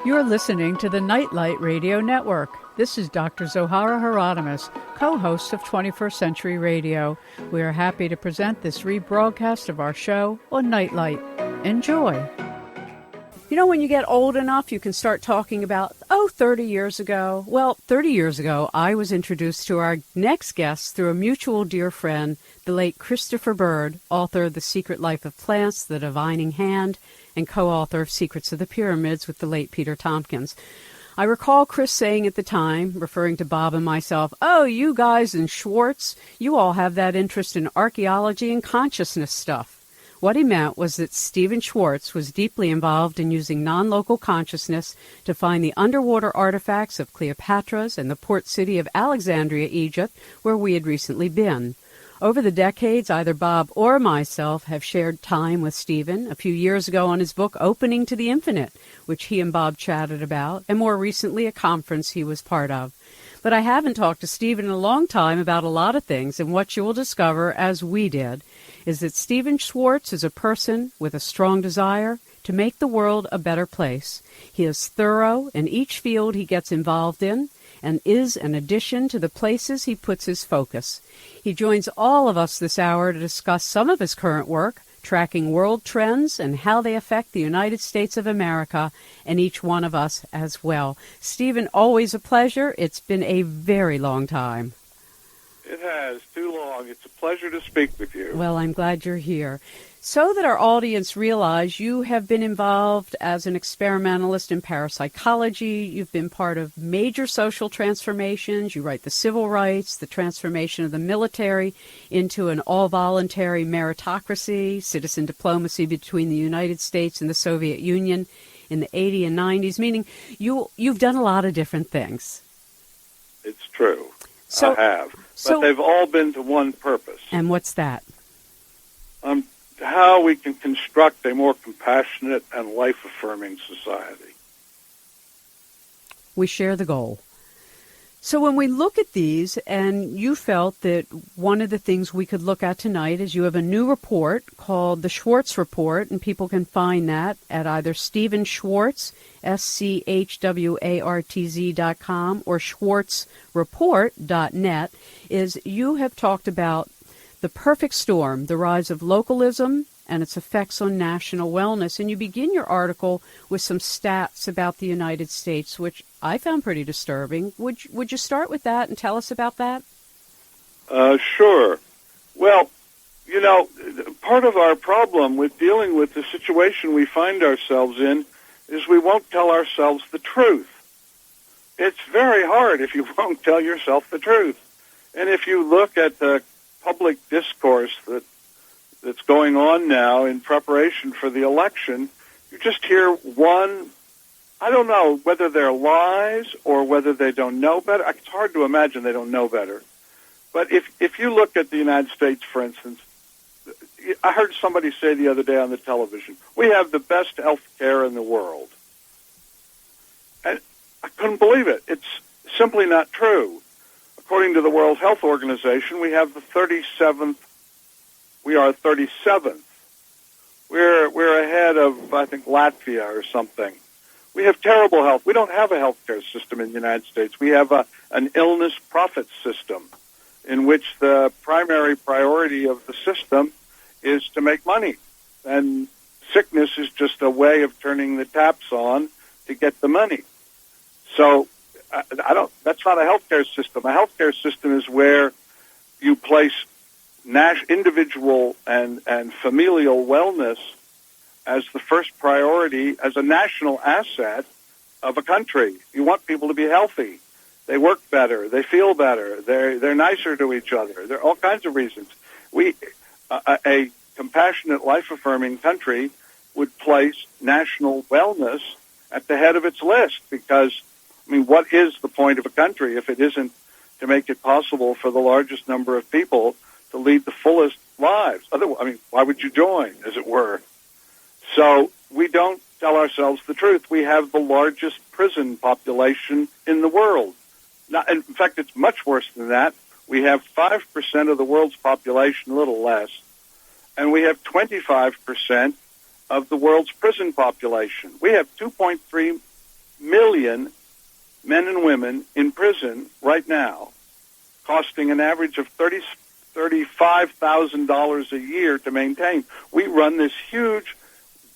You're listening to the Nightlight Radio Network. This is Dr. Zohara Hieronimus, co-host of 21st Century Radio. We are happy to present this rebroadcast of our show on Nightlight. Enjoy. You know, when you get old enough, you can start talking about, 30 years ago. Well, 30 years ago, I was introduced to our next guest through a mutual dear friend, the late Christopher Bird, author of The Secret Life of Plants, The Divining Hand, and co-author of Secrets of the Pyramids with the late Peter Tompkins. I recall Chris saying at the time, referring to Bob and myself, "Oh, you guys in Schwartz, you all have that interest in archaeology and consciousness stuff." What he meant was that Stephen Schwartz was deeply involved in using non-local consciousness to find the underwater artifacts of Cleopatra's and the port city of Alexandria, Egypt, where we had recently been. Over the decades, either Bob or myself have shared time with Stephen, a few years ago on his book Opening to the Infinite, which he and Bob chatted about, and more recently a conference he was part of. But I haven't talked to Stephen in a long time about a lot of things, and what you will discover, as we did, is that Stephen Schwartz is a person with a strong desire to make the world a better place. He is thorough in each field he gets involved in, and is an addition to the places he puts his focus. He joins all of us this hour to discuss some of his current work, tracking world trends and how they affect the United States of America and each one of us as well. Stephen, always a pleasure. It's been a very long time. It has, too long. It's a pleasure to speak with you. Well, I'm glad you're here. So that our audience realize, you have been involved as an experimentalist in parapsychology. You've been part of major social transformations. You write the civil rights, the transformation of the military into an all-voluntary meritocracy, citizen diplomacy between the United States and the Soviet Union in the 80s and 90s, meaning you've done a lot of different things. It's true. I have. But they've all been to one purpose. And what's that? How we can construct a more compassionate and life-affirming society. We share the goal. So when we look at these, and you felt that one of the things we could look at tonight is you have a new report called the Schwartz Report, and people can find that at either Stephen Schwartz, SCHWARTZ.com, or schwartzreport.net, is you have talked about the perfect storm, the rise of localism and its effects on national wellness. And you begin your article with some stats about the United States, which I found pretty disturbing. Would you start with that and tell us about that? Sure. Well, you know, part of our problem with dealing with the situation we find ourselves in is we won't tell ourselves the truth. It's very hard if you won't tell yourself the truth. And if you look at the public discourse that's going on now in preparation for the election, you just hear one, I don't know whether they're lies or whether they don't know better. It's hard to imagine they don't know better. But if you look at the United States, for instance, I heard somebody say the other day on the television, we have the best health care in the world. And I couldn't believe it. It's simply not true. According to the World Health Organization, we have the 37th. We are 37th. We're ahead of, I think, Latvia or something. We have terrible health. We don't have a healthcare system in the United States. We have an illness profit system in which the primary priority of the system is to make money. And sickness is just a way of turning the taps on to get the money. So that's not a healthcare system. A healthcare system is where you place individual and familial wellness as the first priority, as a national asset of a country. You want people to be healthy. They work better. They feel better. They're nicer to each other. There are all kinds of reasons. A compassionate, life-affirming country would place national wellness at the head of its list because, I mean, what is the point of a country if it isn't to make it possible for the largest number of people to lead the fullest lives? Otherwise, I mean, why would you join, as it were? So we don't tell ourselves the truth. We have the largest prison population in the world. Now, in fact, it's much worse than that. We have 5% of the world's population, a little less, and we have 25% of the world's prison population. We have 2.3 million men and women in prison right now, costing an average of $35,000 a year to maintain. We run this huge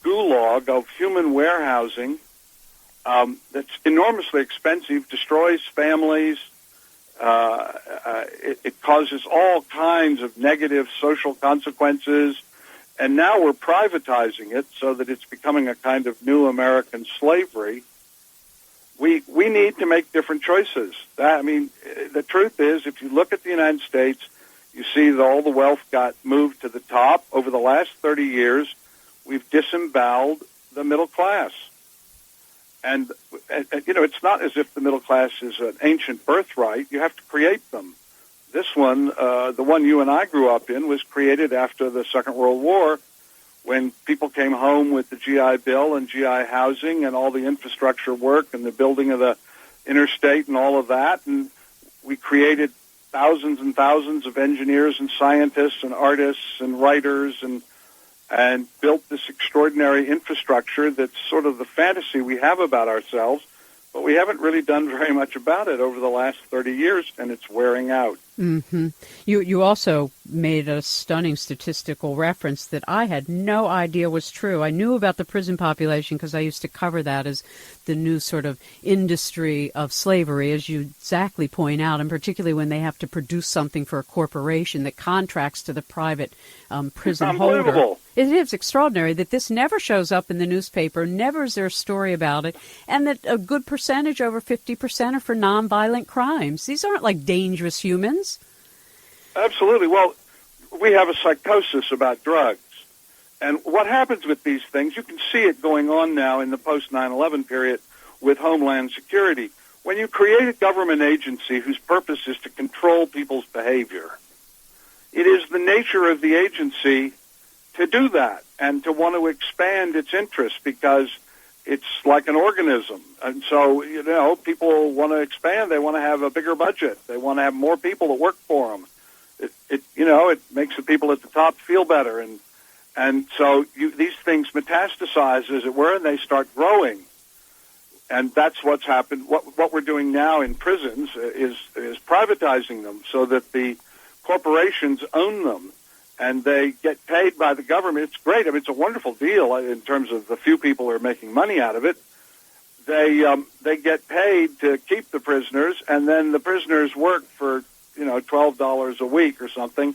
gulag of human warehousing that's enormously expensive, destroys families. It causes all kinds of negative social consequences. And now we're privatizing it so that it's becoming a kind of new American slavery. We need to make different choices. The truth is, if you look at the United States, you see that all the wealth got moved to the top. Over the last 30 years, we've disemboweled the middle class. And it's not as if the middle class is an ancient birthright. You have to create them. This one, the one you and I grew up in, was created after the Second World War, when people came home with the GI Bill and GI housing and all the infrastructure work and the building of the interstate and all of that. And we created thousands and thousands of engineers and scientists and artists and writers and built this extraordinary infrastructure that's sort of the fantasy we have about ourselves, but we haven't really done very much about it over the last 30 years, and it's wearing out. Mm-hmm. You also made a stunning statistical reference that I had no idea was true. I knew about the prison population because I used to cover that as the new sort of industry of slavery, as you exactly point out, and particularly when they have to produce something for a corporation that contracts to the private prison holder. It is extraordinary that this never shows up in the newspaper, never is there a story about it, and that a good percentage, over 50%, are for nonviolent crimes. These aren't like dangerous humans. Absolutely. Well, we have a psychosis about drugs. And what happens with these things, you can see it going on now in the post-9/11 period with Homeland Security. When you create a government agency whose purpose is to control people's behavior, it is the nature of the agency to do that and to want to expand its interests because it's like an organism. And so, people want to expand. They want to have a bigger budget. They want to have more people that work for them. It makes the people at the top feel better. And so these things metastasize, as it were, and they start growing. And that's what's happened. What we're doing now in prisons is privatizing them so that the corporations own them. And they get paid by the government. It's great. It's a wonderful deal in terms of the few people who are making money out of it. They get paid to keep the prisoners, and then the prisoners work for $12 a week or something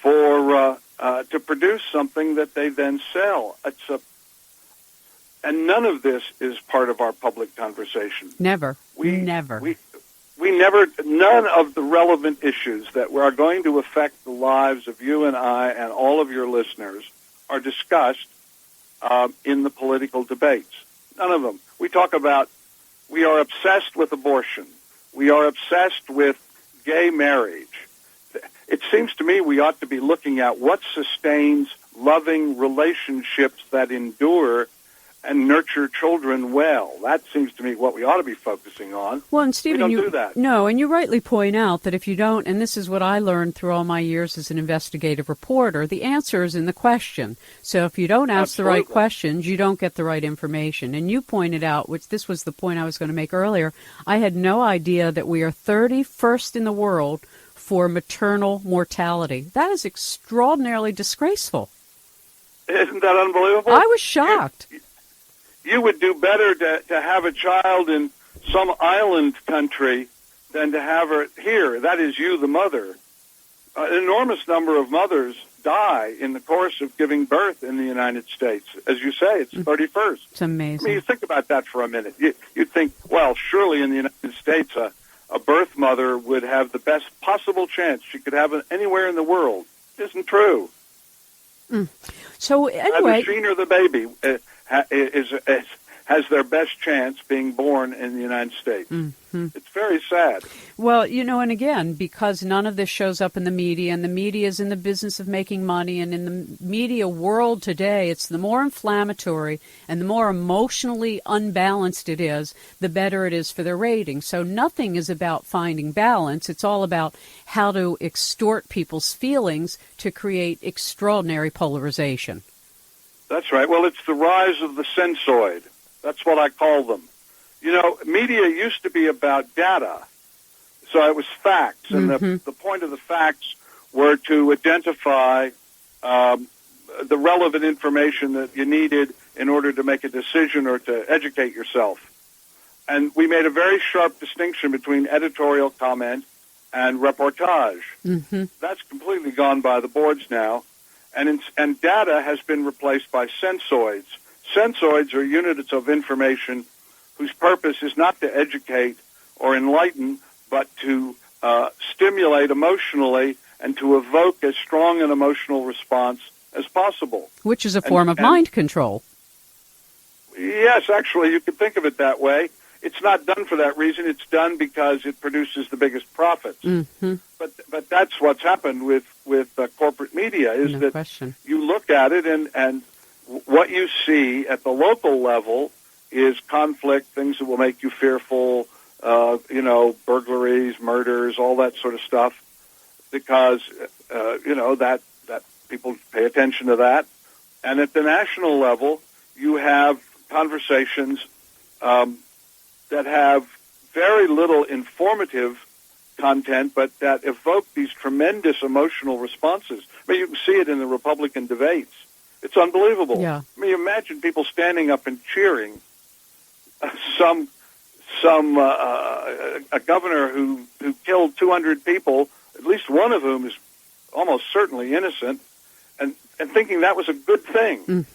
for to produce something that they then sell. And none of this is part of our public conversation. Never. None of the relevant issues that are going to affect the lives of you and I and all of your listeners are discussed in the political debates. None of them. We are obsessed with abortion. We are obsessed with gay marriage. It seems to me we ought to be looking at what sustains loving relationships that endure and nurture children well. That seems to me what we ought to be focusing on. Well, and Stephen, we don't do that. No, and you rightly point out that if you don't, and this is what I learned through all my years as an investigative reporter, the answer is in the question. So if you don't ask the right questions, you don't get the right information. And you pointed out, which this was the point I was going to make earlier, I had no idea that we are 31st in the world for maternal mortality. That is extraordinarily disgraceful. Isn't that unbelievable? I was shocked. You would do better to have a child in some island country than to have her here. That is you, the mother. An enormous number of mothers die in the course of giving birth in the United States. As you say, it's 31st. It's amazing. You think about that for a minute. You'd think, well, surely in the United States a birth mother would have the best possible chance she could have anywhere in the world. It isn't true. So anyway, the machine or the baby has their best chance being born in the United States. Mm-hmm. It's very sad. Well, and again, because none of this shows up in the media, and the media is in the business of making money, and in the media world today, it's the more inflammatory and the more emotionally unbalanced it is, the better it is for the ratings. So nothing is about finding balance. It's all about how to extort people's feelings to create extraordinary polarization. That's right. Well, it's the rise of the sensoid. That's what I call them. Media used to be about data. So it was facts, and the point of the facts were to identify the relevant information that you needed in order to make a decision or to educate yourself. And we made a very sharp distinction between editorial comment and reportage. That's completely gone by the boards now. And data has been replaced by sensoids. Sensoids are units of information whose purpose is not to educate or enlighten, but to stimulate emotionally and to evoke as strong an emotional response as possible. Which is a form of mind control. Yes, actually, you could think of it that way. It's not done for that reason. It's done because it produces the biggest profits. But that's what's happened with corporate media, is that you look at it and what you see at the local level is conflict, things that will make you fearful, burglaries, murders, all that sort of stuff, because, that people pay attention to that. And at the national level, you have conversations that have very little informative content, but that evoke these tremendous emotional responses. I mean, you can see it in the Republican debates. It's unbelievable. Yeah. I mean, imagine people standing up and cheering a governor who killed 200 people, at least one of whom is almost certainly innocent, and thinking that was a good thing.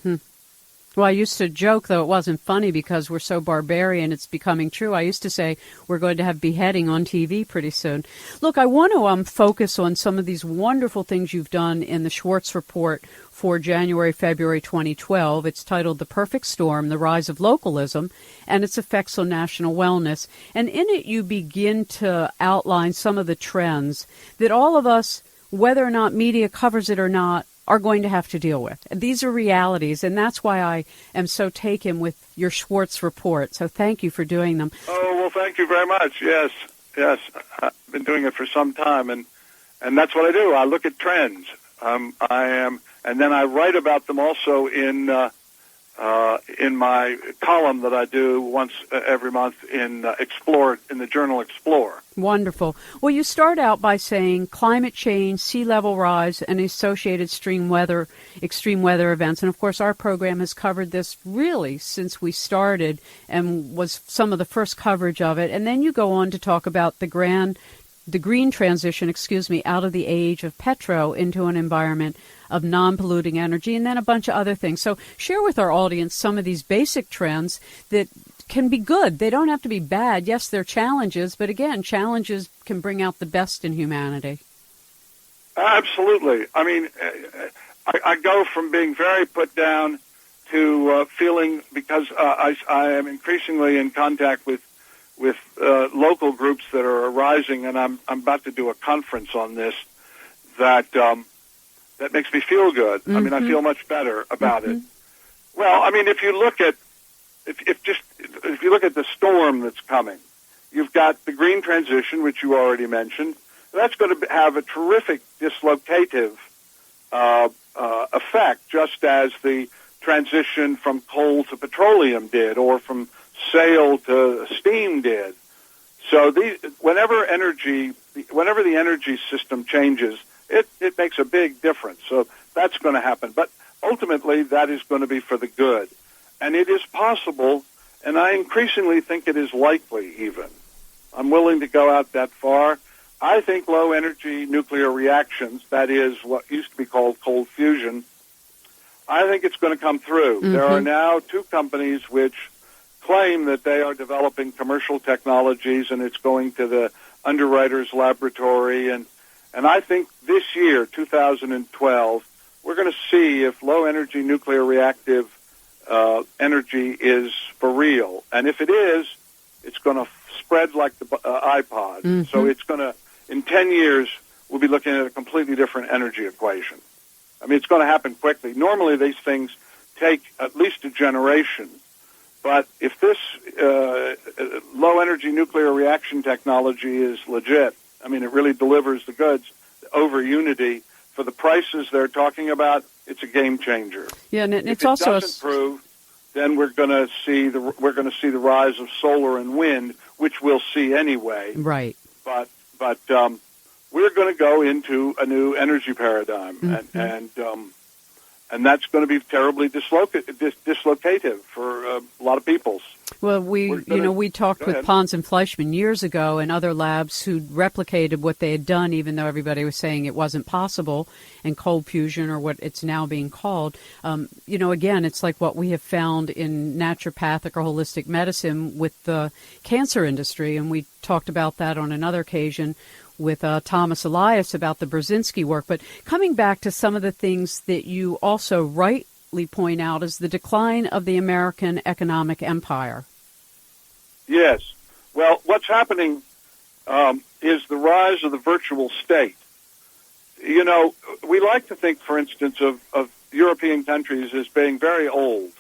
Well, I used to joke, though it wasn't funny because we're so barbarian, it's becoming true. I used to say we're going to have beheading on TV pretty soon. Look, I want to focus on some of these wonderful things you've done in the Schwartz Report for January, February 2012. It's titled The Perfect Storm, The Rise of Localism, and its Effects on National Wellness. And in it, you begin to outline some of the trends that all of us, whether or not media covers it or not, are going to have to deal with. These are realities, and that's why I am so taken with your Schwartz Report. So thank you for doing them. Oh, well, thank you very much. Yes. I've been doing it for some time, and that's what I do. I look at trends. And then I write about them also in my column that I do once every month in Explore, in the journal Explore. Wonderful. Well, you start out by saying climate change, sea level rise, and associated extreme weather events. And, of course, our program has covered this really since we started and was some of the first coverage of it. And then you go on to talk about the green transition, out of the age of petro into an environment of non-polluting energy, and then a bunch of other things. So share with our audience some of these basic trends that can be good. They don't have to be bad. Yes, they're challenges, but again, challenges can bring out the best in humanity. Absolutely. I mean, I go from being very put down to feeling, because I am increasingly in contact with local groups that are arising, and I'm about to do a conference on this that makes me feel good. I mean, I feel much better about it. Well, I mean, if you look at the storm that's coming, you've got the green transition, which you already mentioned. That's going to have a terrific dislocative effect, just as the transition from coal to petroleum did, or from sail to steam did. So whenever the energy system changes, it makes a big difference. So that's going to happen. But ultimately, that is going to be for the good. And it is possible, and I increasingly think it is likely even. I'm willing to go out that far. I think low-energy nuclear reactions, that is what used to be called cold fusion, I think it's going to come through. There are now 2 companies which claim that they are developing commercial technologies, and it's going to the underwriters' laboratory. And I think this year, 2012, we're going to see if low-energy nuclear reactive energy is for real. And if it is, it's going to spread like the iPod. So it's going to, in 10 years, we'll be looking at a completely different energy equation. I mean, it's going to happen quickly. Normally, these things take at least a generation. But if this low-energy nuclear reaction technology is legit, I mean, it really delivers the goods over unity for the prices they're talking about, it's a game changer. Yeah, and it's if it also doesn't prove, then we're going to see the rise of solar and wind, which we'll see anyway. Right. But we're going to go into a new energy paradigm, and that's going to be terribly dislocative for a lot of peoples. Well, we talked with Pons and Fleischmann years ago and other labs who replicated what they had done, even though everybody was saying it wasn't possible, and cold fusion, or what it's now being called. Again, it's like what we have found in naturopathic or holistic medicine with the cancer industry, and we talked about that on another occasion with Thomas Elias about the Brzezinski work. But coming back to some of the things that you also rightly point out is the decline of the American economic empire. Yes. Well, what's happening is the rise of the virtual state. We like to think, for instance, of European countries as being very old.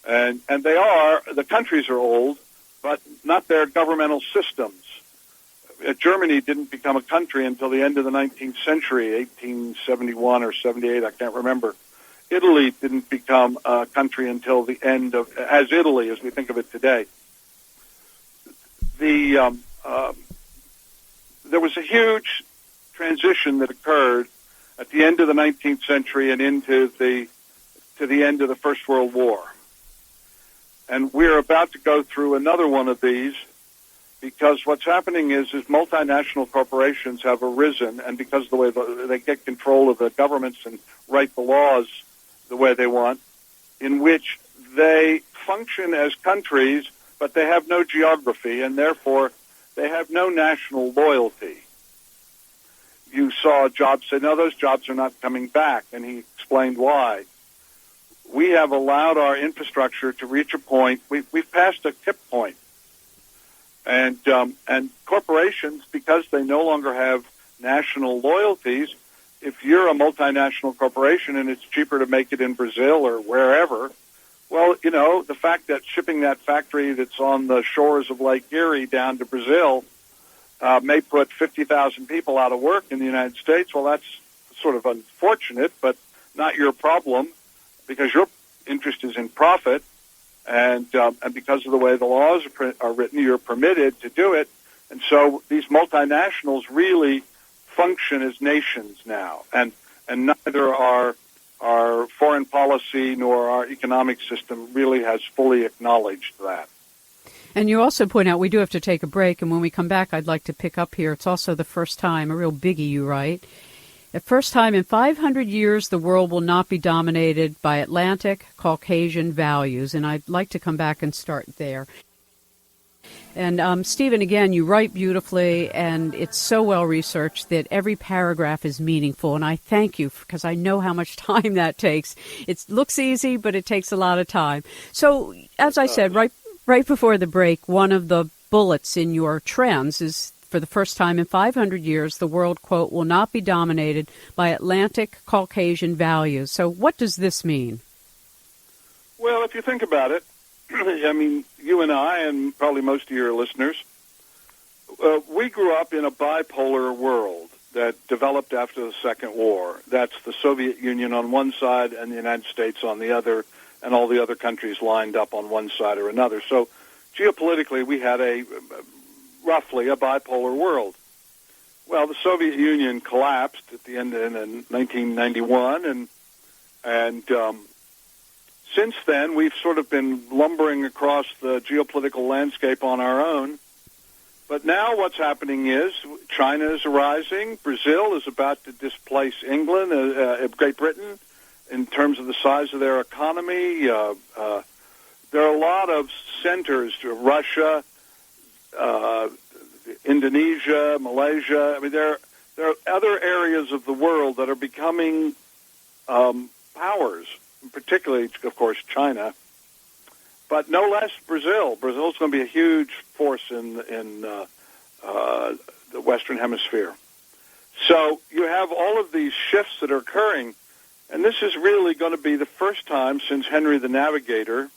And they are. The countries are old, but not their governmental systems. Germany didn't become a country until the end of the 19th century, 1871 or 78, I can't remember. Italy didn't become a country until the end of, as Italy as we think of it today. There was a huge transition that occurred at the end of the 19th century and into the end of the First World War. And we're about to go through another one of these, because what's happening is multinational corporations have arisen, and because of the way they get control of the governments and write the laws the way they want, in which they function as countries, but they have no geography, and therefore they have no national loyalty. You saw Jobs say, no, those jobs are not coming back, and he explained why. We have allowed our infrastructure to reach a point. We've passed a tip point. And corporations, because they no longer have national loyalties, if you're a multinational corporation and it's cheaper to make it in Brazil or wherever, well, the fact that shipping that factory that's on the shores of Lake Erie down to Brazil may put 50,000 people out of work in the United States, well, that's sort of unfortunate, but not your problem, because your interest is in profit. And because of the way the laws are written, you're permitted to do it. And so these multinationals really function as nations now. And neither our foreign policy nor our economic system really has fully acknowledged that. And you also point out we do have to take a break. And when we come back, I'd like to pick up here. It's also the first time, a real biggie, you write. The first time in 500 years, the world will not be dominated by Atlantic, Caucasian values. And I'd like to come back and start there. And Stephen, again, you write beautifully, and it's so well researched that every paragraph is meaningful. And I thank you, because I know how much time that takes. It looks easy, but it takes a lot of time. So, as I said, right before the break, one of the bullets in your trends is, for the first time in 500 years, the world, quote, will not be dominated by Atlantic Caucasian values. So what does this mean? Well, if you think about it, I mean, you and I, and probably most of your listeners, we grew up in a bipolar world that developed after the Second War. That's the Soviet Union on one side and the United States on the other, and all the other countries lined up on one side or another. So geopolitically, we had roughly a bipolar world. Well, the Soviet Union collapsed at the end in 1991, and since then we've sort of been lumbering across the geopolitical landscape on our own. But now what's happening is China is arising. Brazil is about to displace England, Great Britain, in terms of the size of their economy. There are a lot of centers to Russia, Indonesia, Malaysia. I mean, there are other areas of the world that are becoming powers, particularly, of course, China, but no less Brazil. Brazil's going to be a huge force in the Western Hemisphere. So you have all of these shifts that are occurring, and this is really going to be the first time since Henry the Navigator,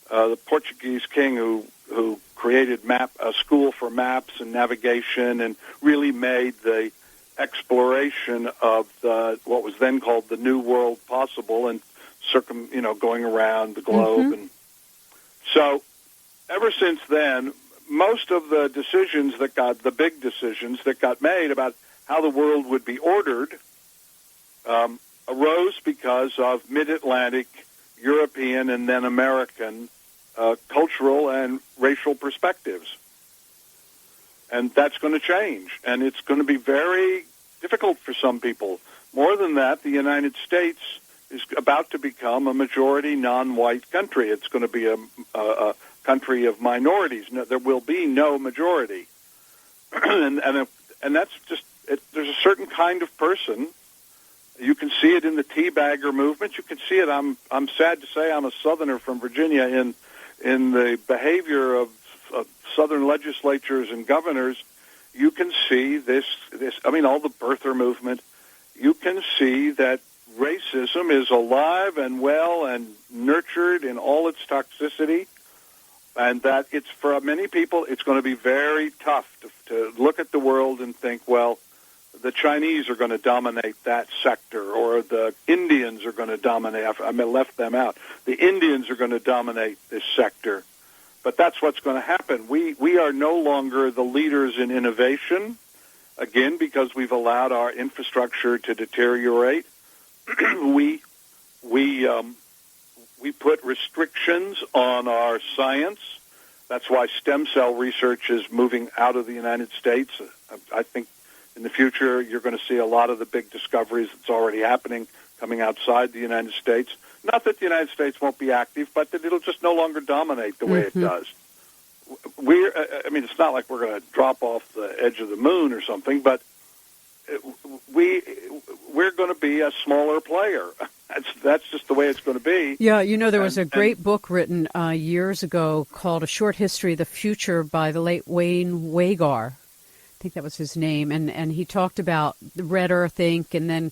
the Portuguese king who created a school for maps and navigation and really made the exploration of what was then called the New World possible, and going around the globe. And so ever since then, most of the big decisions that got made about how the world would be ordered arose because of mid-Atlantic, European, and then American cultural and racial perspectives. And that's going to change, and it's going to be very difficult for some people. More than that, the United States is about to become a majority non-white country. It's going to be a country of minorities. No, there will be no majority. and that's just, there's a certain kind of person. You can see it in the teabagger movement. You can see it. I'm sad to say I'm a Southerner from Virginia in the behavior of Southern legislatures and governors. You can see this. All the birther movement. You can see that racism is alive and well and nurtured in all its toxicity, and that it's, for many people, it's going to be very tough to look at the world and think, well, the Chinese are going to dominate that sector, or the Indians are going to dominate. I left them out. The Indians are going to dominate this sector. But that's what's going to happen. We are no longer the leaders in innovation, again, because we've allowed our infrastructure to deteriorate. We put restrictions on our science. That's why stem cell research is moving out of the United States. I think in the future you're going to see a lot of the big discoveries that's already happening coming outside the United States. Not that the United States won't be active, but that it'll just no longer dominate the way it does. It's not like we're going to drop off the edge of the moon or something, but we're going to be a smaller player. That's just the way it's going to be. Yeah, there was a great book written years ago called A Short History of the Future by the late Wayne Wagar. I think that was his name, and he talked about the Red Earth Inc., and then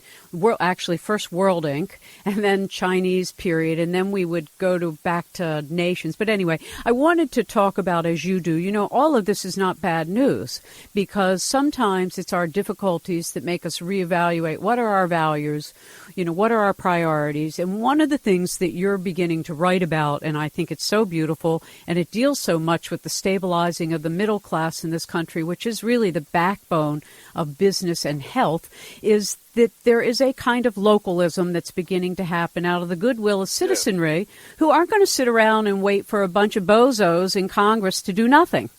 first World Inc., and then Chinese period, and then we would go back to nations. But anyway, I wanted to talk about, as you do, all of this is not bad news, because sometimes it's our difficulties that make us reevaluate what are our values, what are our priorities. And one of the things that you're beginning to write about, and I think it's so beautiful, and it deals so much with the stabilizing of the middle class in this country, which is really the backbone of business and health, is that there is a kind of localism that's beginning to happen out of the goodwill of citizenry who aren't going to sit around and wait for a bunch of bozos in Congress to do nothing.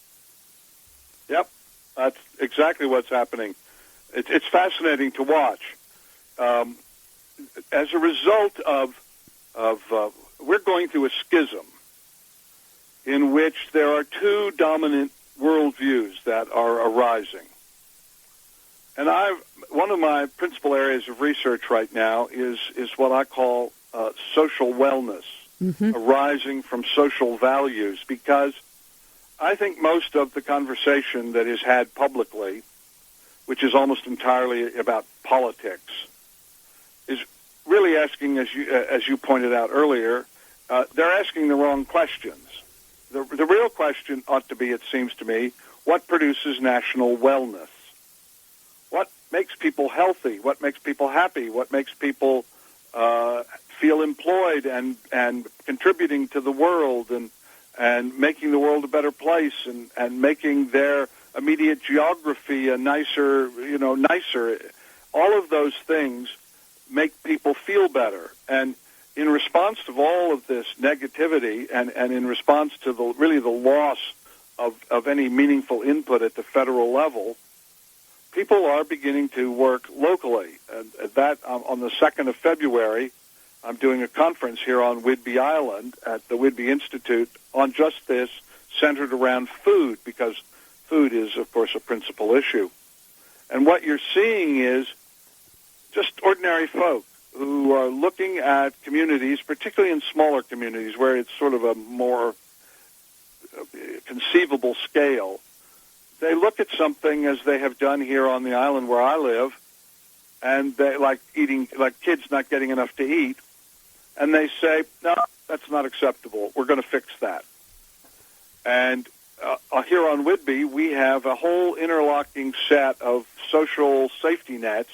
Yep, that's exactly what's happening. It's fascinating to watch. As a result of we're going through a schism in which there are two dominant worldviews that are arising. And one of my principal areas of research right now is what I call social wellness, arising from social values, because I think most of the conversation that is had publicly, which is almost entirely about politics, is really asking, as you pointed out earlier, they're asking the wrong questions. The real question ought to be, it seems to me, what produces national wellness? What makes people healthy? What makes people happy? What makes people feel employed and contributing to the world and making the world a better place and making their immediate geography a nicer? All of those things make people feel better. And in response to all of this negativity and in response to the loss of any meaningful input at the federal level, people are beginning to work locally. And that on the 2nd of February, I'm doing a conference here on Whidbey Island at the Whidbey Institute on just this, centered around food, because food is, of course, a principal issue. And what you're seeing is just ordinary folk who are looking at communities, particularly in smaller communities where it's sort of a more conceivable scale. They look at something, as they have done here on the island where I live, and they like kids not getting enough to eat, and they say, no, that's not acceptable. We're going to fix that. And here on Whidbey, we have a whole interlocking set of social safety nets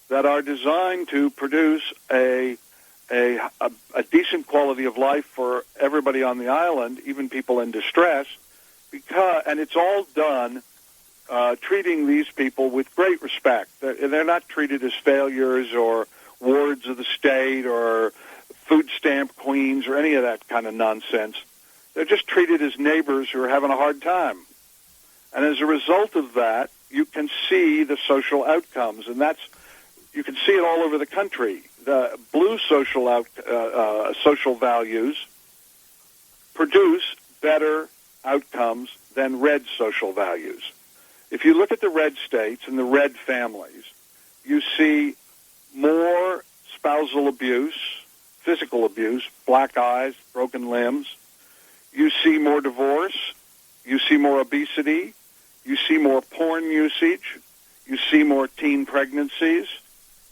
that are designed to produce a a decent quality of life for everybody on the island, even people in distress, and it's all done treating these people with great respect. They're not treated as failures or wards of the state or food stamp queens or any of that kind of nonsense. They're just treated as neighbors who are having a hard time. And as a result of that, you can see the social outcomes, and you can see it all over the country. The blue social values produce better outcomes than red social values. If you look at the red states and the red families, you see more spousal abuse, physical abuse, black eyes, broken limbs. You see more divorce. You see more obesity. You see more porn usage. You see more teen pregnancies.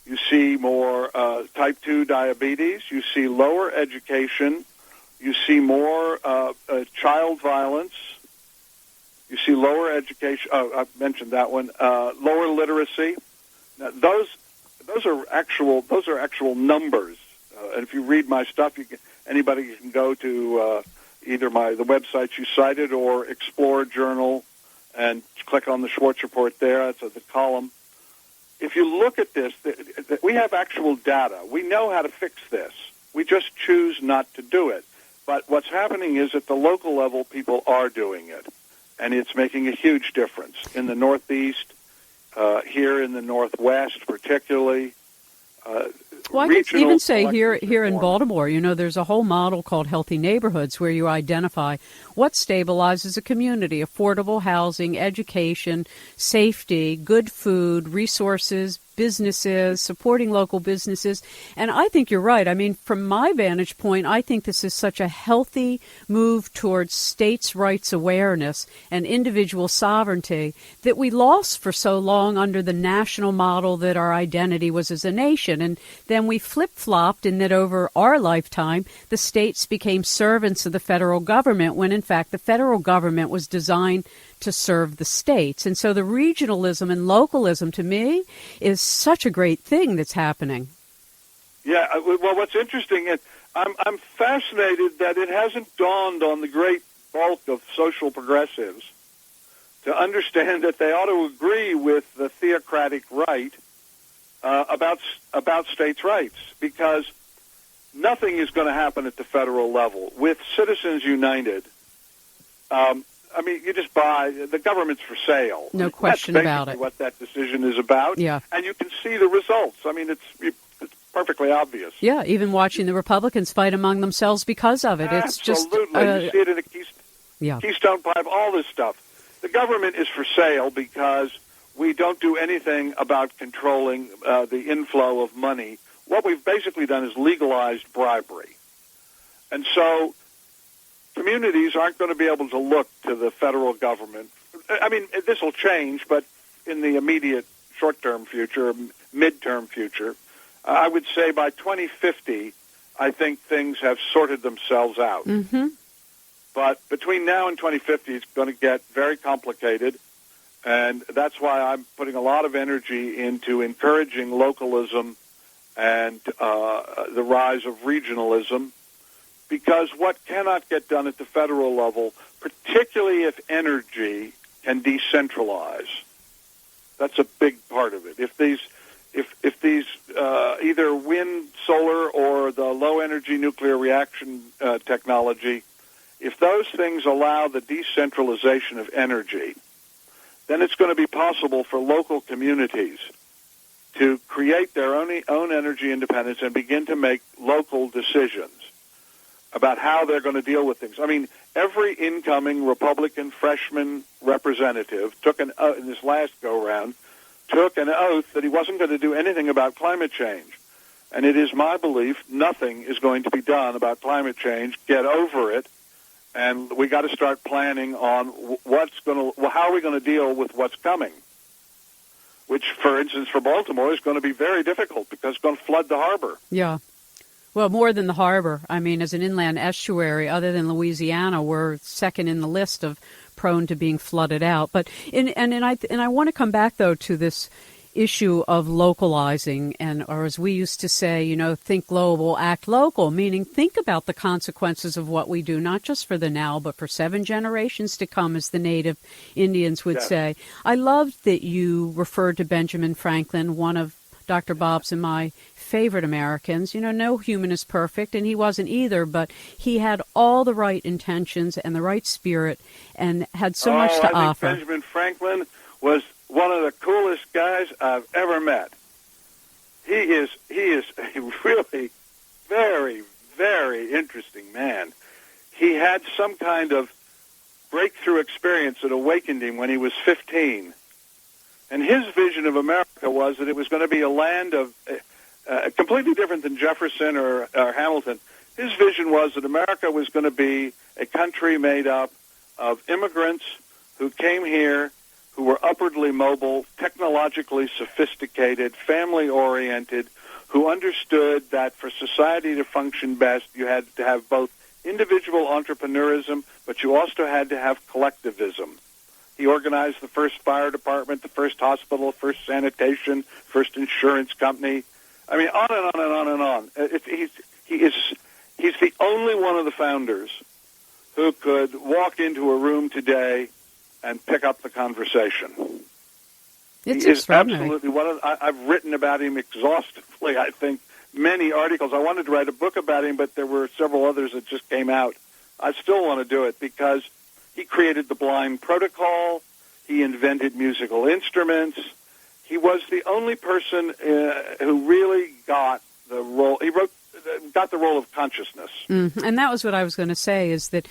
You see more type 2 diabetes. You see lower education. You see more child violence. You see lower education. Oh, I've mentioned that one. Lower literacy. Now, those are actual numbers. And if you read my stuff, anybody can go to either the websites you cited or Explore Journal and click on the Schwartz Report there. That's at the column. If you look at this, we have actual data. We know how to fix this. We just choose not to do it. But what's happening is at the local level, people are doing it. And it's making a huge difference. In the Northeast, here in the Northwest particularly. Well, I can even say here in Baltimore, there's a whole model called Healthy Neighborhoods where you identify what stabilizes a community: affordable housing, education, safety, good food, resources, businesses, supporting local businesses. And I think you're right. I mean, from my vantage point, I think this is such a healthy move towards states' rights awareness and individual sovereignty that we lost for so long under the national model that our identity was as a nation. And then we flip-flopped in that over our lifetime, the states became servants of the federal government when, in fact, the federal government was designed to serve the states. And so the regionalism and localism, to me, is such a great thing that's happening. Yeah, well, what's interesting is I'm fascinated that it hasn't dawned on the great bulk of social progressives to understand that they ought to agree with the theocratic right about states' rights, because nothing is going to happen at the federal level. With Citizens United, I mean, you just buy, the government's for sale. No question about it. That's what that decision is about. Yeah. And you can see the results. I mean, it's perfectly obvious. Yeah, even watching the Republicans fight among themselves because of it. It's Absolutely. You see it in the Keystone Pipe, all this stuff. The government is for sale because we don't do anything about controlling the inflow of money. What we've basically done is legalized bribery. And so communities aren't going to be able to look to the federal government. I mean, this will change, but in the immediate short-term future, mid-term future, I would say by 2050, I think things have sorted themselves out. Mm-hmm. But between now and 2050, it's going to get very complicated, and that's why I'm putting a lot of energy into encouraging localism and the rise of regionalism, because what cannot get done at the federal level, particularly if energy can decentralize, that's a big part of it. If these either wind, solar, or the low-energy nuclear reaction technology, if those things allow the decentralization of energy, then it's going to be possible for local communities to create their own energy independence and begin to make local decisions about how they're going to deal with things. I mean, every incoming Republican freshman representative in this last go-round, took an oath that he wasn't going to do anything about climate change. And it is my belief nothing is going to be done about climate change. Get over it. And we got to start planning on how are we going to deal with what's coming, which, for instance, for Baltimore is going to be very difficult because it's going to flood the harbor. Yeah. Well, more than the harbor. I mean, as an inland estuary, other than Louisiana, we're second in the list of prone to being flooded out. But I want to come back though to this issue of localizing, or as we used to say, think global, act local, meaning think about the consequences of what we do, not just for the now, but for 7 generations to come, as the native Indians would say. I loved that you referred to Benjamin Franklin, one of Dr. Bob's and my favorite Americans. No human is perfect, and he wasn't either, but he had all the right intentions and the right spirit and had so much to offer. I think Benjamin Franklin was one of the coolest guys I've ever met. He is a really very, very interesting man. He had some kind of breakthrough experience that awakened him when he was 15. And his vision of America was that it was going to be a land of completely different than Jefferson or Hamilton. His vision was that America was going to be a country made up of immigrants who came here, who were upwardly mobile, technologically sophisticated, family-oriented, who understood that for society to function best, you had to have both individual entrepreneurism, but you also had to have collectivism. He organized the first fire department, the first hospital, first sanitation, first insurance company. I mean, on and on and on and on. He's the only one of the founders who could walk into a room today and pick up the conversation. It's he is extraordinary. Absolutely one of. I've written about him exhaustively. I think many articles. I wanted to write a book about him, but there were several others that just came out. I still want to do it because he created the blind protocol. He invented musical instruments. He was the only person who really got the role. He got the role of consciousness. And that was what I was going to say, is that,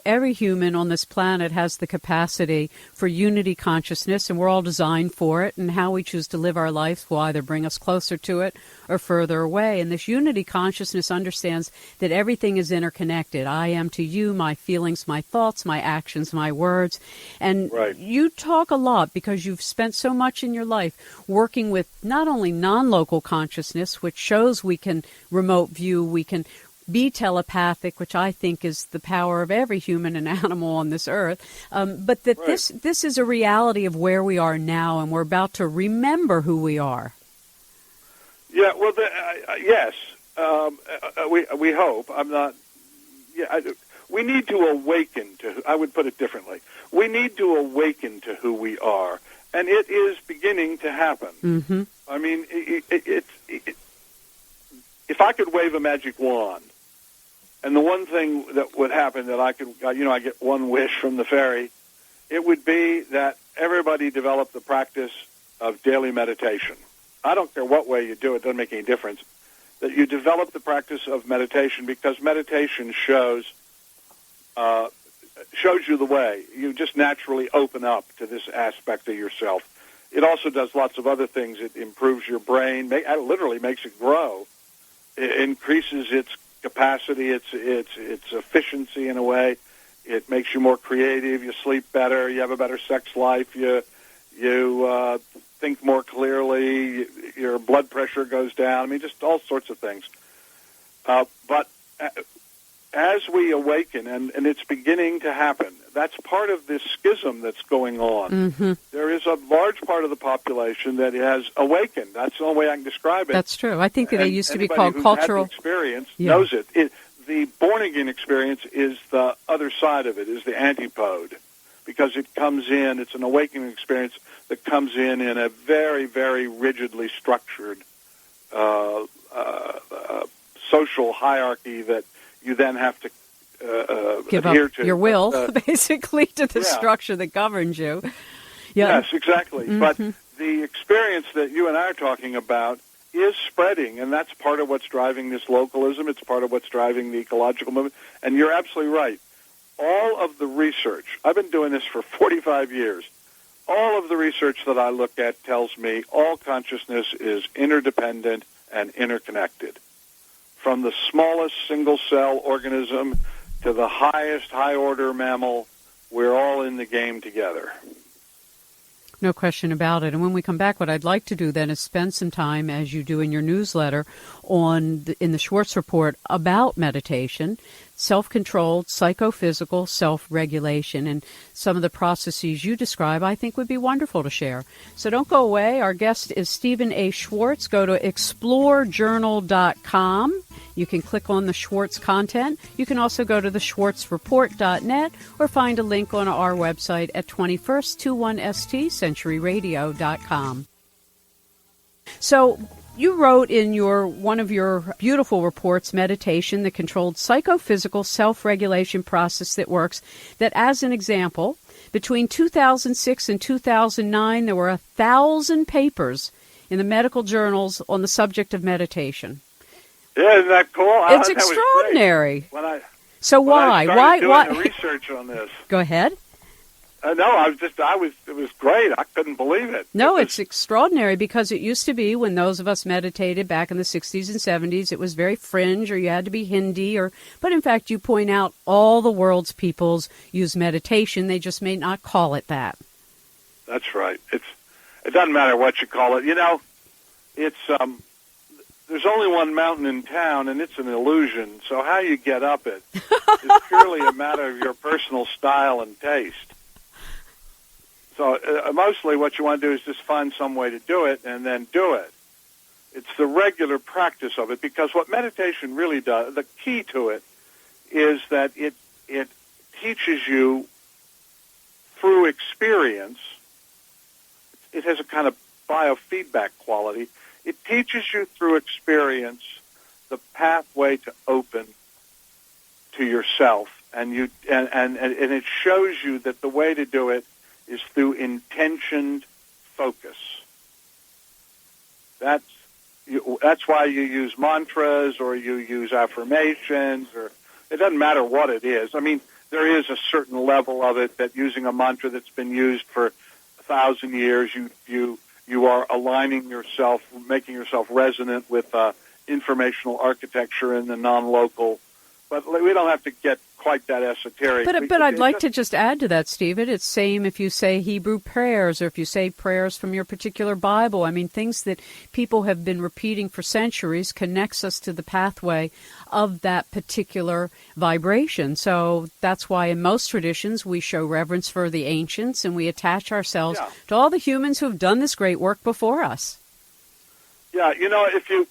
every human on this planet has the capacity for unity consciousness, and we're all designed for it, and how we choose to live our life will either bring us closer to it or further away. And this unity consciousness understands that everything is interconnected. I am to you, my feelings, my thoughts, my actions, my words. And you talk a lot, because you've spent so much in your life working with not only non-local consciousness, which shows we can remote view, we can be telepathic, which I think is the power of every human and animal on this earth, but that this is a reality of where we are now, and we're about to remember who we are. Yeah, well, yes, we hope. I'm not. Yeah, we need to awaken to. I would put it differently. We need to awaken to who we are, and it is beginning to happen. Mm-hmm. I mean, if I could wave a magic wand, and the one thing that would happen that I could, I get one wish from the fairy, it would be that everybody develop the practice of daily meditation. I don't care what way you do it, doesn't make any difference, that you develop the practice of meditation, because meditation shows you the way. You just naturally open up to this aspect of yourself. It also does lots of other things. It improves your brain, it literally makes it grow. It increases its capacity, its efficiency in a way. It makes you more creative. You sleep better. You have a better sex life. You think more clearly. Your blood pressure goes down. I mean, just all sorts of things. But as we awaken, and it's beginning to happen, that's part of this schism that's going on. Mm-hmm. There is a large part of the population that has awakened. That's the only way I can describe it. That's true. I think that they used to be called who's cultural. Had the experience knows it. The born-again experience is the other side of it, is the antipode, because it comes in, it's an awakening experience that comes in a very, very rigidly structured social hierarchy that you then have to give adhere up to. Your will, basically, to the structure that governs you. Yeah. Yes, exactly. Mm-hmm. But the experience that you and I are talking about is spreading, and that's part of what's driving this localism. It's part of what's driving the ecological movement. And you're absolutely right. All of the research, I've been doing this for 45 years, all of the research that I look at tells me all consciousness is interdependent and interconnected. From the smallest single-cell organism to the highest high-order mammal, we're all in the game together. No question about it. And when we come back, what I'd like to do then is spend some time, as you do in your newsletter, in the Schwartz Report about meditation, self-controlled, psychophysical self-regulation. And some of the processes you describe, I think, would be wonderful to share. So don't go away. Our guest is Stephan A. Schwartz. Go to explorejournal.com. You can click on the Schwartz content. You can also go to the schwartzreport.net or find a link on our website at 21st21stcenturyradio.com. So you wrote in one of your beautiful reports, Meditation, the Controlled Psychophysical Self-Regulation Process That Works, that as an example, between 2006 and 2009, there were 1,000 papers in the medical journals on the subject of meditation. Yeah, isn't that cool? It's extraordinary. So why? Why? Doing the research on this. Go ahead. No, it was great. I couldn't believe it. No, it's extraordinary because it used to be when those of us meditated back in the 60s and 70s, it was very fringe or you had to be Hindi but in fact you point out all the world's peoples use meditation. They just may not call it that. That's right. It doesn't matter what you call it. You know, it's, there's only one mountain in town and it's an illusion. So how you get up it is purely a matter of your personal style and taste. So mostly what you want to do is just find some way to do it and then do it. It's the regular practice of it, because what meditation really does, the key to it, is that it teaches you through experience. It has a kind of biofeedback quality. It teaches you through experience the pathway to open to yourself, and it shows you that the way to do it is through intentioned focus. That's why you use mantras or you use affirmations, or it doesn't matter what it is. I mean, there is a certain level of it that using a mantra that's been used for 1,000 years, you are aligning yourself, making yourself resonant with informational architecture in the nonlocal. But we don't have to get quite that esoteric. But I'd like to just add to that, Stephen. It's same if you say Hebrew prayers or if you say prayers from your particular Bible. I mean, things that people have been repeating for centuries connects us to the pathway of that particular vibration. So that's why in most traditions we show reverence for the ancients and we attach ourselves to all the humans who have done this great work before us. Yeah, you know, if you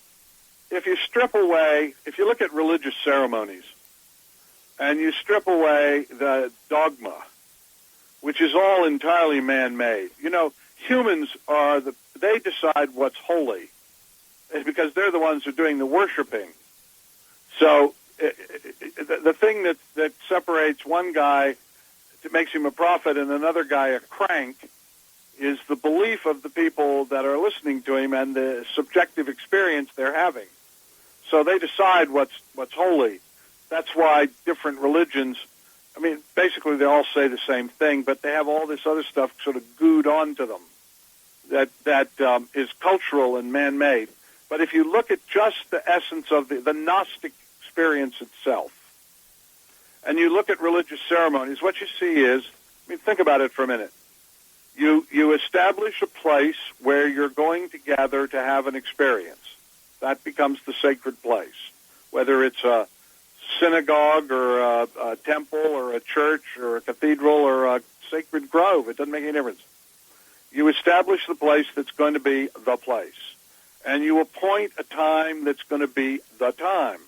strip away, if you look at religious ceremonies, and you strip away the dogma, which is all entirely man-made. You know, humans they decide what's holy. It's because they're the ones who are doing the worshiping. So the thing that separates one guy, that makes him a prophet, and another guy a crank, is the belief of the people that are listening to him and the subjective experience they're having. So they decide what's holy. That's why different religions, I mean, basically they all say the same thing, but they have all this other stuff sort of gooed onto them that is cultural and man-made. But if you look at just the essence of the Gnostic experience itself, and you look at religious ceremonies, what you see is, I mean, think about it for a minute. You establish a place where you're going to gather to have an experience. That becomes the sacred place, whether it's a synagogue or a temple or a church or a cathedral or a sacred grove. It doesn't make any difference. You establish the place that's going to be the place, and you appoint a time that's going to be the time.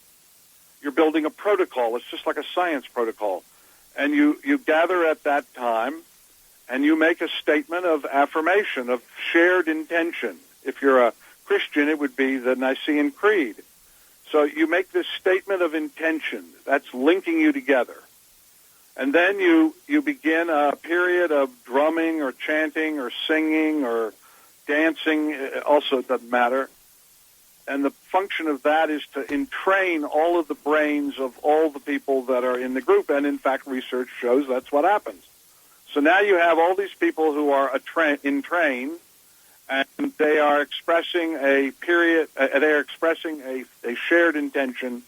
You're building a protocol. It's just like a science protocol. And you gather at that time, and you make a statement of affirmation, of shared intention. If you're a Christian, it would be the Nicene Creed. So you make this statement of intention. That's linking you together. And then you begin a period of drumming or chanting or singing or dancing. Also, it doesn't matter. And the function of that is to entrain all of the brains of all the people that are in the group. And, in fact, research shows that's what happens. So now you have all these people who are entrained, and they are expressing a shared intention.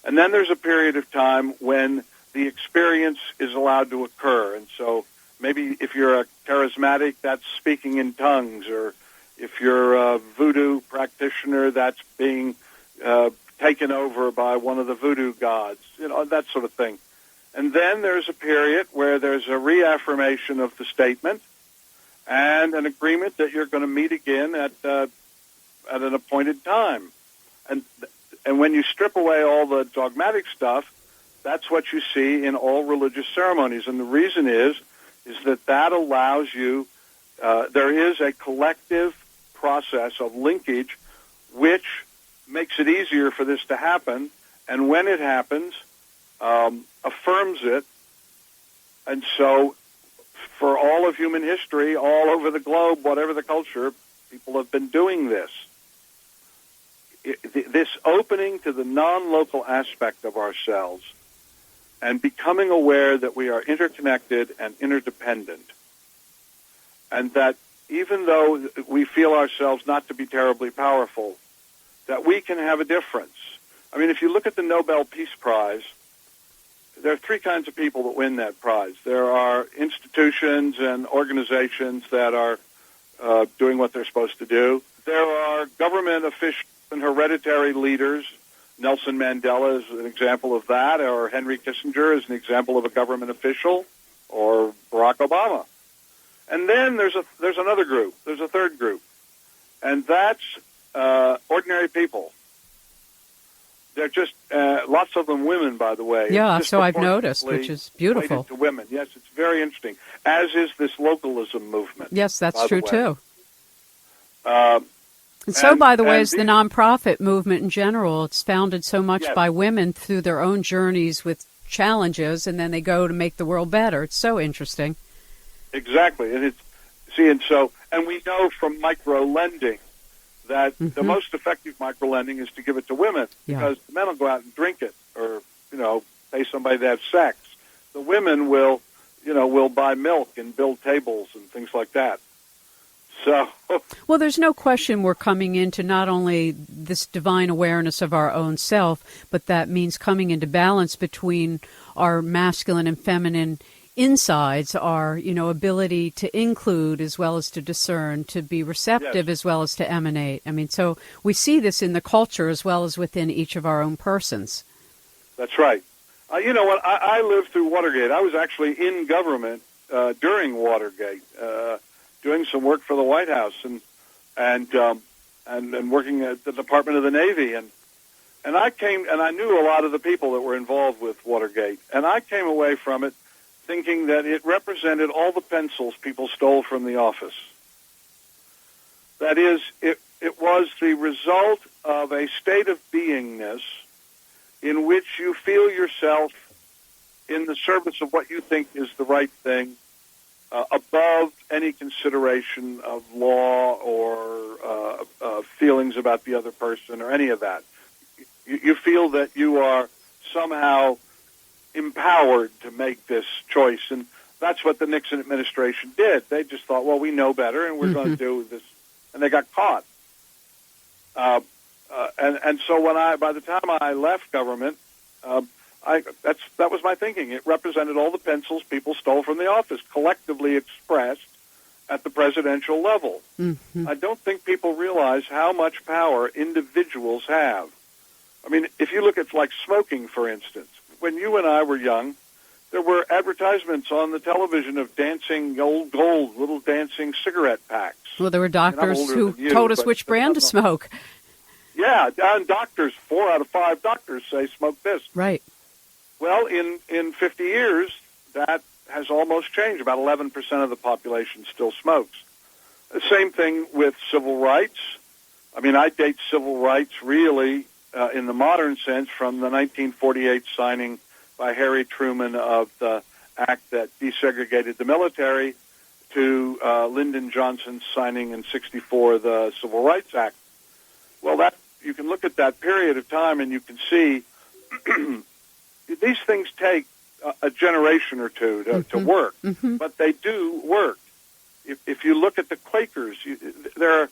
And then there's a period of time when the experience is allowed to occur. And so maybe if you're a charismatic, that's speaking in tongues, or if you're a voodoo practitioner, that's being taken over by one of the voodoo gods, that sort of thing. And then there's a period where there's a reaffirmation of the statement and an agreement that you're going to meet again at an appointed time. And when you strip away all the dogmatic stuff, that's what you see in all religious ceremonies. And the reason is that allows you, there is a collective process of linkage which makes it easier for this to happen. And when it happens, affirms it. And so for all of human history, all over the globe, whatever the culture, people have been doing this. This opening to the non-local aspect of ourselves and becoming aware that we are interconnected and interdependent, and that even though we feel ourselves not to be terribly powerful, that we can have a difference. I mean, if you look at the Nobel Peace Prize, there are three kinds of people that win that prize. There are institutions and organizations that are doing what they're supposed to do. There are government officials and hereditary leaders. Nelson Mandela is an example of that, or Henry Kissinger is an example of a government official, or Barack Obama. And then there's another group. There's a third group, and that's ordinary people. They're just lots of them women, by the way. Yeah, so I've noticed, which is beautiful. To women, yes, it's very interesting. As is this localism movement. Yes, that's true too. And so, by the way, is the nonprofit movement in general. It's founded so much by women through their own journeys with challenges, and then they go to make the world better. It's so interesting. Exactly, and and we know from micro-lending that the most effective micro-lending is to give it to women, because the men will go out and drink it, or pay somebody to have sex. The women will buy milk and build tables and things like that. So, well, there's no question we're coming into not only this divine awareness of our own self, but that means coming into balance between our masculine and feminine insides, our ability to include as well as to discern, to be receptive as well as to emanate. I mean, so we see this in the culture as well as within each of our own persons. That's right. You know what? I lived through Watergate. I was actually in government during Watergate. Doing some work for the White House and working at the Department of the Navy, and I came and I knew a lot of the people that were involved with Watergate, and I came away from it thinking that it represented all the pencils people stole from the office. That is, it was the result of a state of beingness in which you feel yourself in the service of what you think is the right thing, above any consideration of law or feelings about the other person or any of that. You feel that you are somehow empowered to make this choice, and that's what the Nixon administration did. They just thought, well, we know better, and we're going to do this, and they got caught. And so by the time I left government, that was my thinking. It represented all the pencils people stole from the office, collectively expressed at the presidential level. Mm-hmm. I don't think people realize how much power individuals have. I mean, if you look at like smoking, for instance, when you and I were young, there were advertisements on the television of dancing old gold, little dancing cigarette packs. Well, there were doctors who told us which brand to smoke. Yeah, and doctors, 4 out of 5 doctors say smoke this. Right. Well, in 50 years, that has almost changed. About 11% of the population still smokes. The same thing with civil rights. I mean, I date civil rights really in the modern sense from the 1948 signing by Harry Truman of the act that desegregated the military to Lyndon Johnson's signing in 1964 the Civil Rights Act. Well, you can look at that period of time and you can see these things take a generation or two to work, but they do work. If you look at the Quakers, there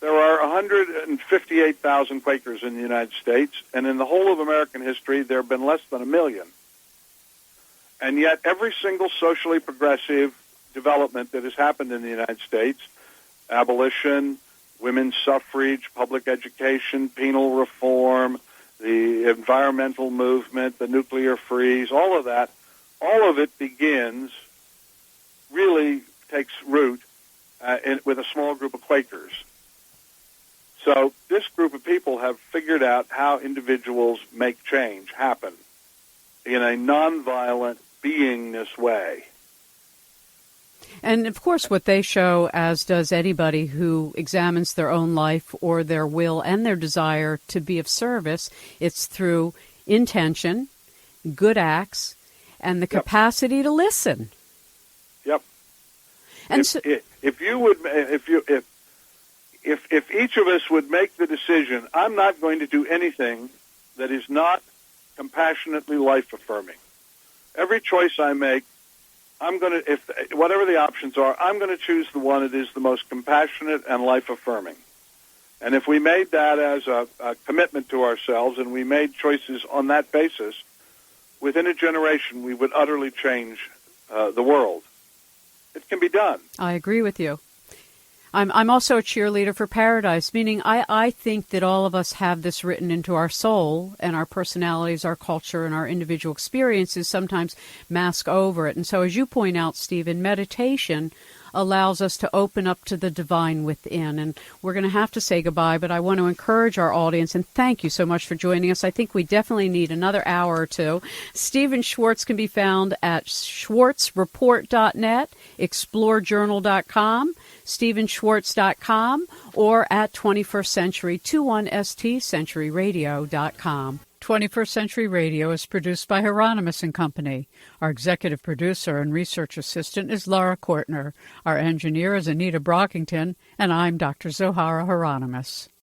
are 158,000 Quakers in the United States, and in the whole of American history, there have been less than 1 million. And yet, every single socially progressive development that has happened in the United States, abolition, women's suffrage, public education, penal reform, the environmental movement, the nuclear freeze, all of that, all of it really takes root with a small group of Quakers. So this group of people have figured out how individuals make change happen in a nonviolent, beingness way. And, of course, what they show, as does anybody who examines their own life or their will and their desire to be of service, it's through intention, good acts, and the capacity to listen. Yep. And if each of us would make the decision, I'm not going to do anything that is not compassionately life-affirming. Every choice I make, whatever the options are, I'm going to choose the one that is the most compassionate and life-affirming. And if we made that as a commitment to ourselves and we made choices on that basis, within a generation we would utterly change the world. It can be done. I agree with you. I'm also a cheerleader for paradise, meaning I think that all of us have this written into our soul, and our personalities, our culture, and our individual experiences sometimes mask over it. And so, as you point out, Stephen, meditation allows us to open up to the divine within. And we're going to have to say goodbye, but I want to encourage our audience, and thank you so much for joining us. I think we definitely need another hour or two. Stephen Schwartz can be found at schwartzreport.net, explorejournal.com, stephenschwartz.com, or at 21st-century21stcenturyradio.com. 21st Century Radio is produced by Hieronimus and Company. Our executive producer and research assistant is Laura Kortner. Our engineer is Anita Brockington, and I'm Dr. Zohara Hieronimus.